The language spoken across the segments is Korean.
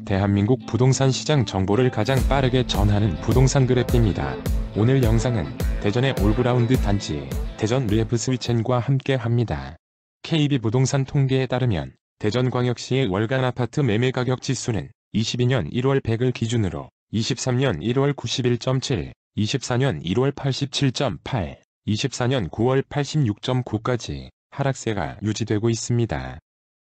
대한민국 부동산 시장 정보를 가장 빠르게 전하는 부동산 그래프입니다. 오늘 영상은 대전의 올그라운드 단지 대전 르브스위첸과 함께 합니다. KB부동산 통계에 따르면 대전광역시의 월간 아파트 매매 가격 지수는 22년 1월 100을 기준으로 23년 1월 91.7, 24년 1월 87.8, 24년 9월 86.9까지 하락세가 유지되고 있습니다.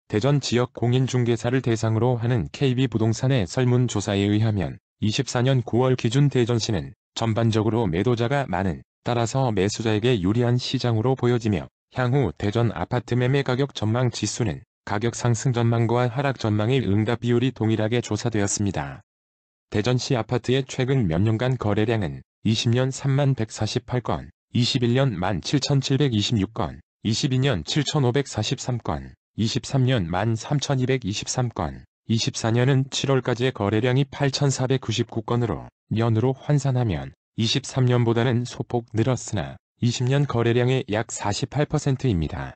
대전 지역 공인중개사를 대상으로 하는 KB부동산의 설문조사에 의하면 24년 9월 기준 대전시는 전반적으로 매도자가 많은, 따라서 매수자에게 유리한 시장으로 보여지며 향후 대전 아파트 매매 가격 전망 지수는 가격 상승 전망과 하락 전망의 응답 비율이 동일하게 조사되었습니다. 대전시 아파트의 최근 몇 년간 거래량은 20년 3만 148건, 21년 1만 7,726건, 22년 7,543건, 23년 1만 3,223건, 24년은 7월까지의 거래량이 8,499건으로 년으로 환산하면 23년보다는 소폭 늘었으나 20년 거래량의 약 48%입니다.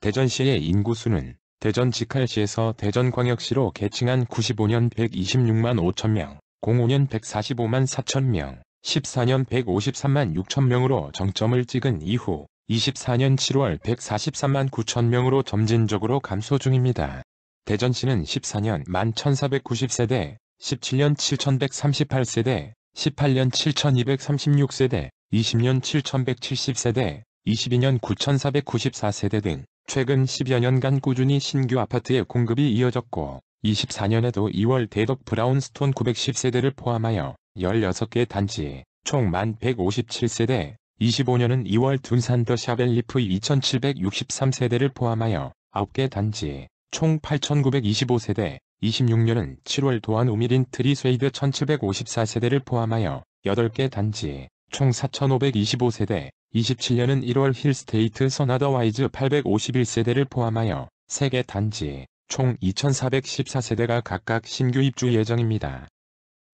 대전시의 인구수는 대전 직할시에서 대전광역시로 개칭한 95년 126만 5천명, 05년 145만 4천명, 14년 153만 6천명으로 정점을 찍은 이후 24년 7월 143만 9천명으로 점진적으로 감소 중입니다. 대전시는 14년 1만 1,490세대, 17년 7,138세대, 18년 7,236세대, 20년 7,170세대, 22년 9,494세대 등 최근 10여 년간 꾸준히 신규 아파트의 공급이 이어졌고 24년에도 2월 대덕 브라운스톤 910세대를 포함하여 16개 단지 총 1,157세대, 25년은 2월 둔산 더 샤벨리프 2,763세대를 포함하여 9개 단지 총 8,925세대, 26년은 7월 도안 우미린 트리스웨이드 1,754세대를 포함하여 8개 단지 총 4,525세대, 27년은 1월 힐스테이트 선하더와이즈 851세대를 포함하여 3개 단지 총 2,414세대가 각각 신규 입주 예정입니다.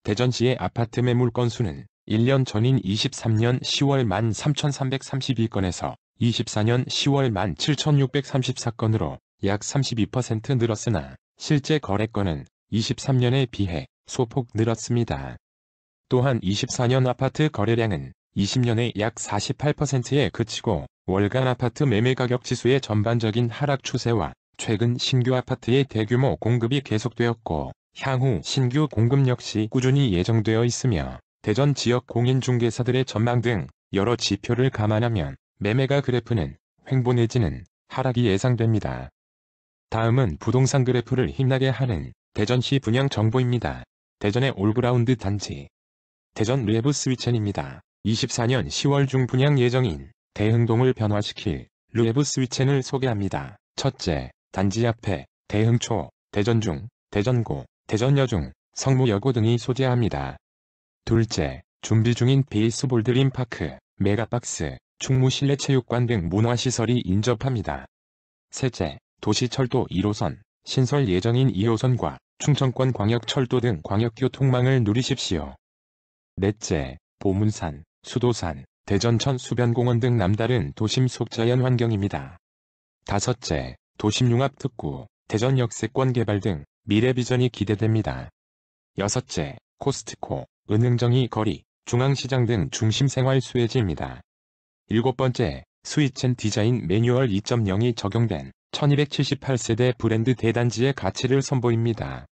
대전시의 아파트 매물 건수는 1년 전인 23년 10월 13,332건에서 24년 10월 17,634건으로 약 32% 늘었으나 실제 거래건은 23년에 비해 소폭 늘었습니다. 또한 24년 아파트 거래량은 20년에 약 48%에 그치고 월간 아파트 매매 가격 지수의 전반적인 하락 추세와 최근 신규 아파트의 대규모 공급이 계속되었고 향후 신규 공급 역시 꾸준히 예정되어 있으며 대전 지역 공인중개사들의 전망 등 여러 지표를 감안하면 매매가 그래프는 횡보 내지는 하락이 예상됩니다. 다음은 부동산 그래프를 힘나게 하는 대전시 분양 정보입니다. 대전의 올그라운드 단지 대전 르브스위첸입니다. 24년 10월 중 분양 예정인 대흥동을 변화시킬 르브스위첸을 소개합니다. 첫째, 단지 앞에 대흥초, 대전중, 대전고, 대전여중, 성무여고 등이 소재합니다. 둘째, 준비 중인 베이스볼 드림파크, 메가박스, 충무실내체육관 등 문화시설이 인접합니다. 셋째, 도시철도 1호선, 신설 예정인 2호선과 충청권 광역철도 등 광역교통망을 누리십시오. 넷째, 보문산, 수도산, 대전천 수변공원 등 남다른 도심 속 자연환경입니다. 다섯째, 도심융합특구, 대전 역세권 개발 등 미래 비전이 기대됩니다. 여섯째, 코스트코, 은흥정이 거리, 중앙시장 등 중심 생활 수혜지입니다. 일곱 번째, 스위첸 디자인 매뉴얼 2.0이 적용된 1278세대 브랜드 대단지의 가치를 선보입니다.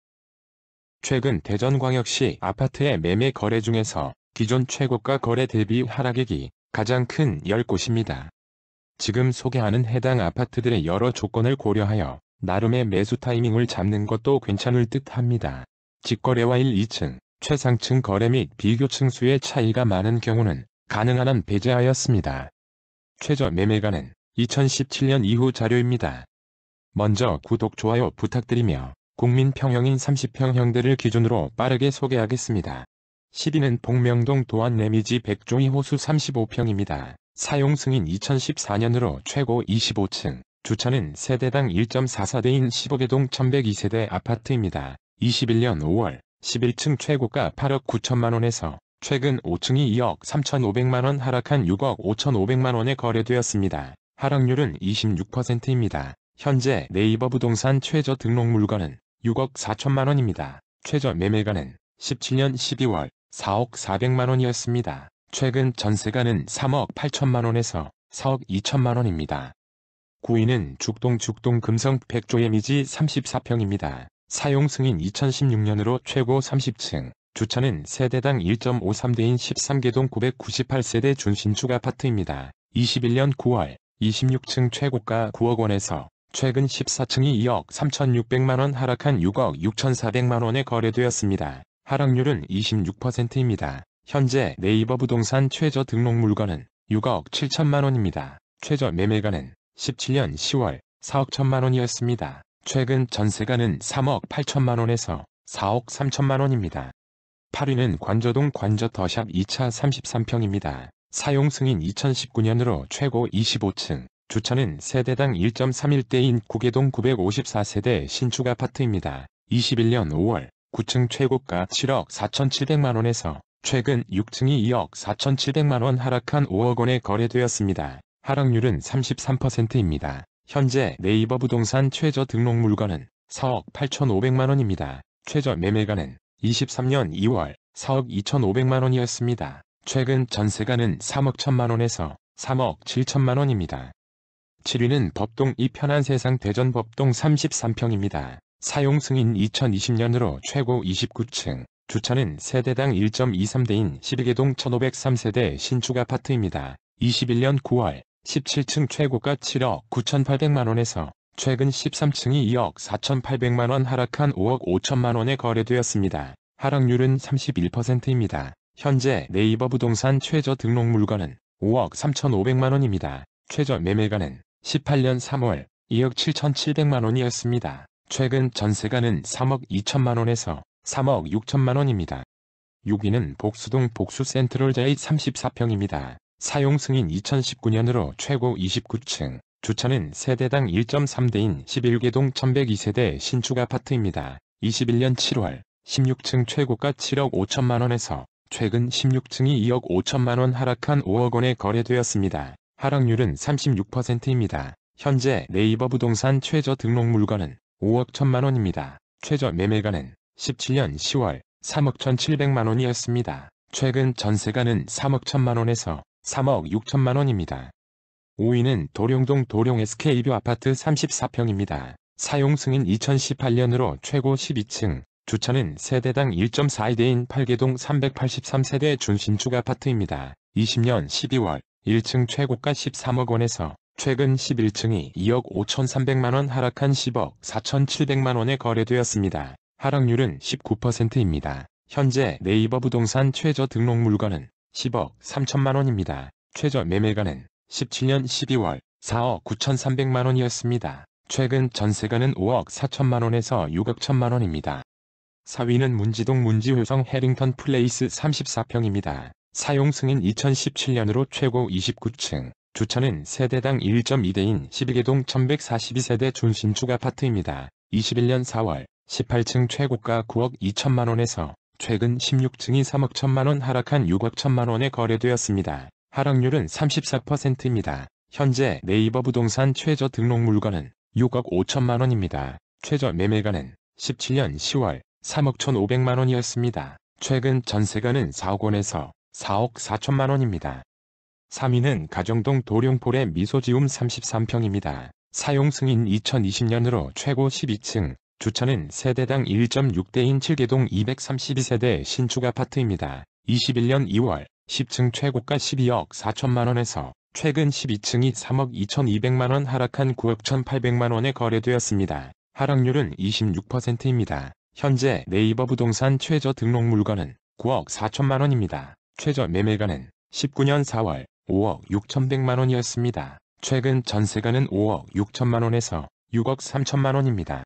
최근 대전광역시 아파트의 매매 거래 중에서 기존 최고가 거래 대비 하락액이 가장 큰 10곳입니다. 지금 소개하는 해당 아파트들의 여러 조건을 고려하여 나름의 매수 타이밍을 잡는 것도 괜찮을 듯 합니다. 직거래와 1, 2층, 최상층 거래 및 비교층 수의 차이가 많은 경우는 가능한 한 배제하였습니다. 최저 매매가는 2017년 이후 자료입니다. 먼저 구독, 좋아요 부탁드리며 국민평형인 30평형대를 기준으로 빠르게 소개하겠습니다. 10위는 복명동 도안 레미지 백종이 호수 35평입니다. 사용 승인 2014년으로 최고 25층, 주차는 세대당 1.44대인 15개동 1102세대 아파트입니다. 21년 5월 11층 최고가 8억 9천만원에서 최근 5층이 2억 3,500만원 하락한 6억 5,500만원에 거래되었습니다. 하락률은 26%입니다. 현재 네이버 부동산 최저 등록 물건은 6억 4천만원입니다. 최저 매매가는 17년 12월 4억 400만원이었습니다. 최근 전세가는 3억 8천만원에서 4억 2천만원입니다. 9위는 죽동 금성 백조예미지 34평입니다. 사용 승인 2016년으로 최고 30층, 주차는 세대당 1.53대인 13개동 998세대 준신축 아파트입니다. 21년 9월 26층 최고가 9억 원에서 최근 14층이 2억 3,600만원 하락한 6억 6,400만원에 거래되었습니다. 하락률은 26%입니다. 현재 네이버 부동산 최저 등록 물건은 6억 7천만원입니다. 최저 매매가는 17년 10월 4억 1천만원이었습니다. 최근 전세가는 3억 8천만원에서 4억 3천만원입니다. 8위는 관저동 관저 더샵 2차 33평입니다. 사용 승인 2019년으로 최고 25층, 주차는 세대당 1.31대인 구계동 954세대 신축 아파트입니다. 21년 5월 9층 최고가 7억 4,700만원에서 최근 6층이 2억 4,700만원 하락한 5억 원에 거래되었습니다. 하락률은 33%입니다. 현재 네이버 부동산 최저 등록 물건은 4억 8,500만원입니다. 최저 매매가는 23년 2월 4억 2,500만원이었습니다. 최근 전세가는 3억 1천만원에서 3억 7천만원입니다. 7위는 법동 이 편한 세상 대전 법동 33평입니다. 사용 승인 2020년으로 최고 29층, 주차는 세대당 1.23대인 12개동 1503세대 신축 아파트입니다. 21년 9월 17층 최고가 7억 9,800만원에서 최근 13층이 2억 4,800만원 하락한 5억 5천만원에 거래되었습니다. 하락률은 31%입니다. 현재 네이버 부동산 최저 등록 물건은 5억 3,500만원입니다. 최저 매매가는 18년 3월 2억 7,700만원이었습니다. 최근 전세가는 3억 2천만원에서 3억 6천만원입니다. 6위는 복수동 복수 센트럴자이 34평입니다. 사용 승인 2019년으로 최고 29층, 주차는 세대당 1.3대인 11개동 1102세대 신축 아파트입니다. 21년 7월 16층 최고가 7억 5천만원에서 최근 16층이 2억 5천만원 하락한 5억 원에 거래되었습니다. 하락률은 36%입니다. 현재 네이버 부동산 최저 등록 물건은 5억 1천만원입니다. 최저 매매가는 17년 10월 3억 1,700만원이었습니다. 최근 전세가는 3억 1천만원에서 3억 6천만원입니다. 5위는 도룡동 도룡 SK뷰 아파트 34평입니다. 사용 승인 2018년으로 최고 12층, 주차는 세대당 1.42대인 8개동 383세대 준신축 아파트입니다. 20년 12월 1층 최고가 13억 원에서 최근 11층이 2억 5,300만원 하락한 10억 4,700만원에 거래되었습니다. 하락률은 19%입니다. 현재 네이버 부동산 최저 등록 물건은 10억 3천만원입니다. 최저 매매가는 17년 12월 4억 9,300만원이었습니다. 최근 전세가는 5억 4천만원에서 6억 1천만원입니다. 4위는 문지동 문지효성 해링턴 플레이스 34평입니다. 사용 승인 2017년으로 최고 29층, 주차는 세대당 1.2대인 12개동 1142세대 준신축 아파트입니다. 21년 4월 18층 최고가 9억 2천만원에서 최근 16층이 3억 1천만원 하락한 6억 1천만원에 거래되었습니다. 하락률은 34%입니다. 현재 네이버 부동산 최저 등록 물건은 6억 5천만원입니다. 최저 매매가는 17년 10월 3억 1,500만원이었습니다. 최근 전세가는 4억 원에서 4억 4천만원입니다. 3위는 가정동 도룡폴의 미소지움 33평입니다. 사용 승인 2020년으로 최고 12층, 주차는 세대당 1.6대인 7개동 232세대 신축 아파트입니다. 21년 2월 10층 최고가 12억 4천만원에서 최근 12층이 3억 2,200만원 하락한 9억 1,800만원에 거래되었습니다. 하락률은 26%입니다. 현재 네이버 부동산 최저 등록 물건은 9억 4천만원입니다. 최저 매매가는 19년 4월 5억 6,100만원이었습니다. 최근 전세가는 5억 6천만원에서 6억 3천만원입니다.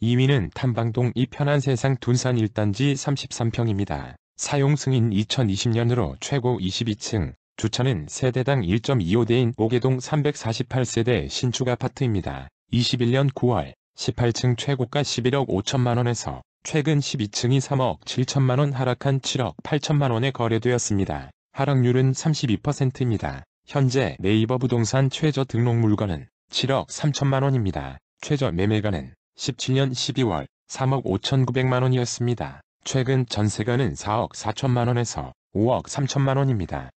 2위는 탐방동 이 편한 세상 둔산 1단지 33평입니다. 사용 승인 2020년으로 최고 22층, 주차는 세대당 1.25대인 오계동 348세대 신축 아파트입니다. 21년 9월 18층 최고가 11억 5천만원에서 최근 12층이 3억 7천만원 하락한 7억 8천만원에 거래되었습니다. 하락률은 32%입니다. 현재 네이버 부동산 최저 등록 물건은 7억 3천만원입니다. 최저 매매가는 17년 12월 3억 5,900만원이었습니다. 최근 전세가는 4억 4천만원에서 5억 3천만원입니다.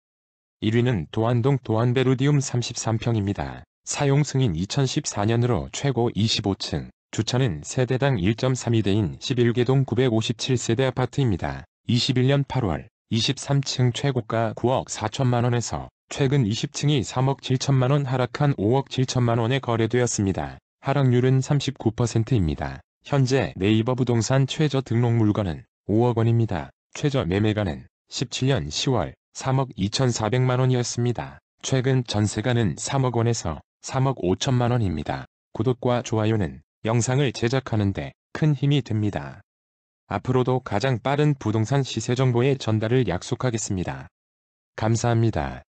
1위는 도안동 도안베루디움 33평입니다. 사용 승인 2014년으로 최고 25층, 주차는 세대당 1.32대인 11개동 957세대 아파트입니다. 21년 8월 23층 최고가 9억 4천만원에서 최근 20층이 3억 7천만원 하락한 5억 7천만원에 거래되었습니다. 하락률은 39%입니다. 현재 네이버 부동산 최저 등록 물건은 5억 원입니다. 최저 매매가는 17년 10월 3억 2,400만원이었습니다. 최근 전세가는 3억 원에서 3억 5천만원입니다. 구독과 좋아요는 영상을 제작하는 데 큰 힘이 됩니다. 앞으로도 가장 빠른 부동산 시세 정보의 전달을 약속하겠습니다. 감사합니다.